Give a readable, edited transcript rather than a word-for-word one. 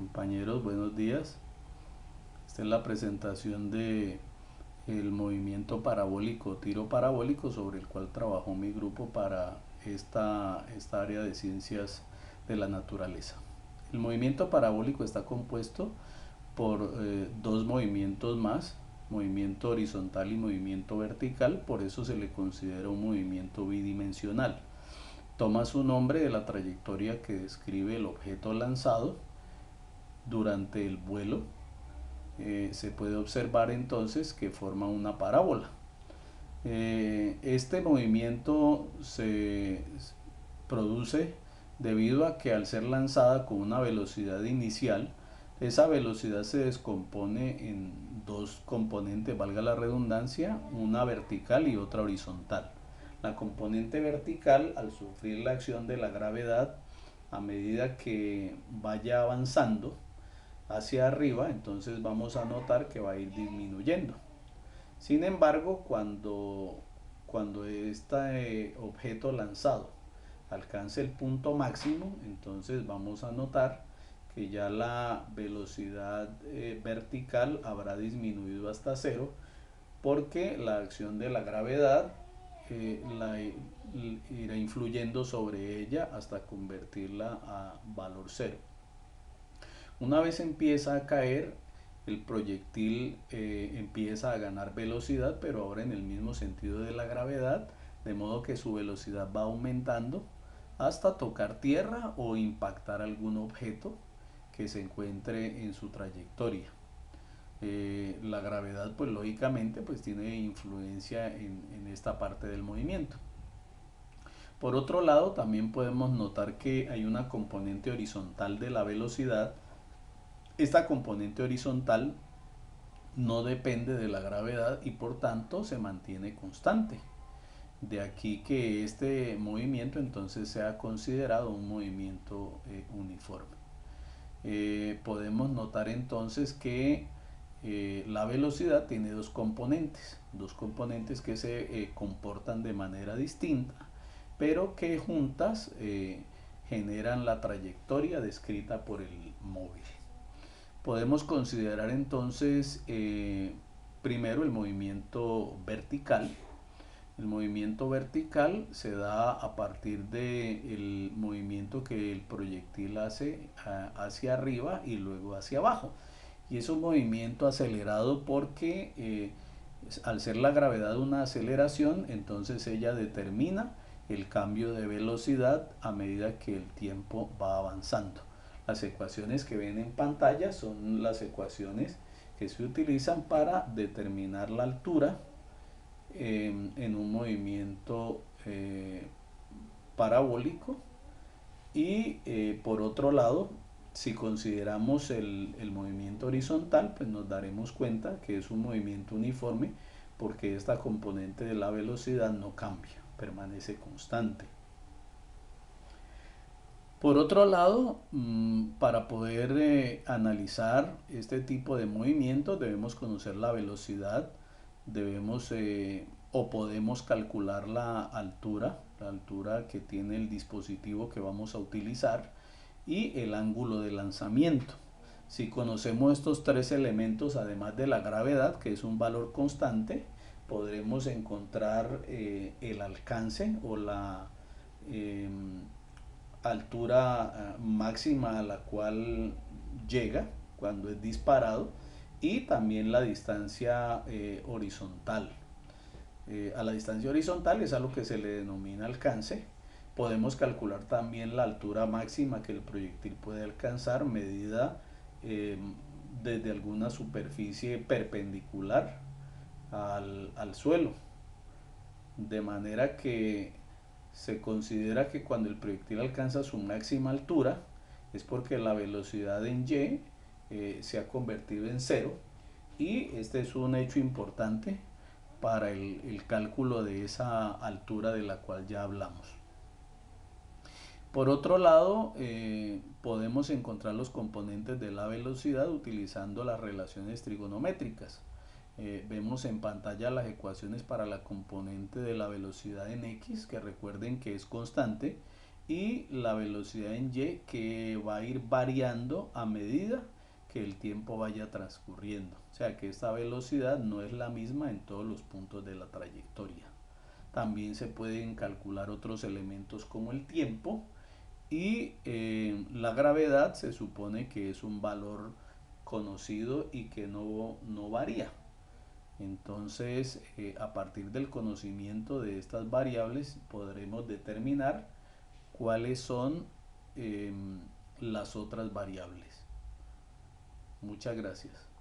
Compañeros, buenos días. Esta es la presentación de el movimiento parabólico, tiro parabólico, sobre el cual trabajó mi grupo para esta área de ciencias de la naturaleza. El movimiento parabólico está compuesto por dos movimientos más, movimiento horizontal y movimiento vertical, por eso se le considera un movimiento bidimensional. Toma su nombre de la trayectoria que describe el objeto lanzado durante el vuelo. Se puede observar entonces que forma una parábola. Este movimiento se produce debido a que al ser lanzada con una velocidad inicial, esa velocidad se descompone en dos componentes, valga la redundancia, una vertical y otra horizontal. La componente vertical, al sufrir la acción de la gravedad, a medida que vaya avanzando hacia arriba, entonces vamos a notar que va a ir disminuyendo. Sin embargo, cuando este objeto lanzado alcance el punto máximo, entonces vamos a notar que ya la velocidad vertical habrá disminuido hasta cero, porque la acción de la gravedad irá influyendo sobre ella hasta convertirla a valor cero. Una vez empieza a caer, el proyectil empieza a ganar velocidad, pero ahora en el mismo sentido de la gravedad, de modo que su velocidad va aumentando hasta tocar tierra o impactar algún objeto que se encuentre en su trayectoria. La gravedad, pues lógicamente, pues tiene influencia en esta parte del movimiento. Por otro lado, también podemos notar que hay una componente horizontal de la velocidad. Esta componente horizontal no depende de la gravedad y por tanto se mantiene constante. De aquí que este movimiento entonces sea considerado un movimiento uniforme. Podemos notar entonces que la velocidad tiene dos componentes que se comportan de manera distinta, pero que juntas generan la trayectoria descrita por el móvil. Podemos considerar entonces primero el movimiento vertical. El movimiento vertical se da a partir del movimiento que el proyectil hace hacia arriba y luego hacia abajo. Y es un movimiento acelerado porque al ser la gravedad una aceleración, entonces ella determina el cambio de velocidad a medida que el tiempo va avanzando. Las ecuaciones que ven en pantalla son las ecuaciones que se utilizan para determinar la altura en un movimiento parabólico. Y por otro lado, si consideramos el movimiento horizontal, pues nos daremos cuenta que es un movimiento uniforme, porque esta componente de la velocidad no cambia, permanece constante. Por otro lado, para poder analizar este tipo de movimientos debemos conocer la velocidad, debemos o podemos calcular la altura que tiene el dispositivo que vamos a utilizar, y el ángulo de lanzamiento. Si conocemos estos tres elementos, además de la gravedad, que es un valor constante, podremos encontrar el alcance o la altura máxima a la cual llega cuando es disparado, y también la distancia horizontal. A la distancia horizontal es a lo que se le denomina alcance. Podemos calcular también la altura máxima que el proyectil puede alcanzar, medida desde alguna superficie perpendicular al suelo. De manera que se considera que cuando el proyectil alcanza su máxima altura es porque la velocidad en y se ha convertido en cero, y este es un hecho importante para el cálculo de esa altura de la cual ya hablamos. Por otro lado, podemos encontrar los componentes de la velocidad utilizando las relaciones trigonométricas. Vemos en pantalla las ecuaciones para la componente de la velocidad en x, que recuerden que es constante, y la velocidad en y, que va a ir variando a medida que el tiempo vaya transcurriendo. O sea que esta velocidad no es la misma en todos los puntos de la trayectoria. También se pueden calcular otros elementos como el tiempo y la gravedad se supone que es un valor conocido y que no varía. Entonces, a partir del conocimiento de estas variables podremos determinar cuáles son las otras variables. Muchas gracias.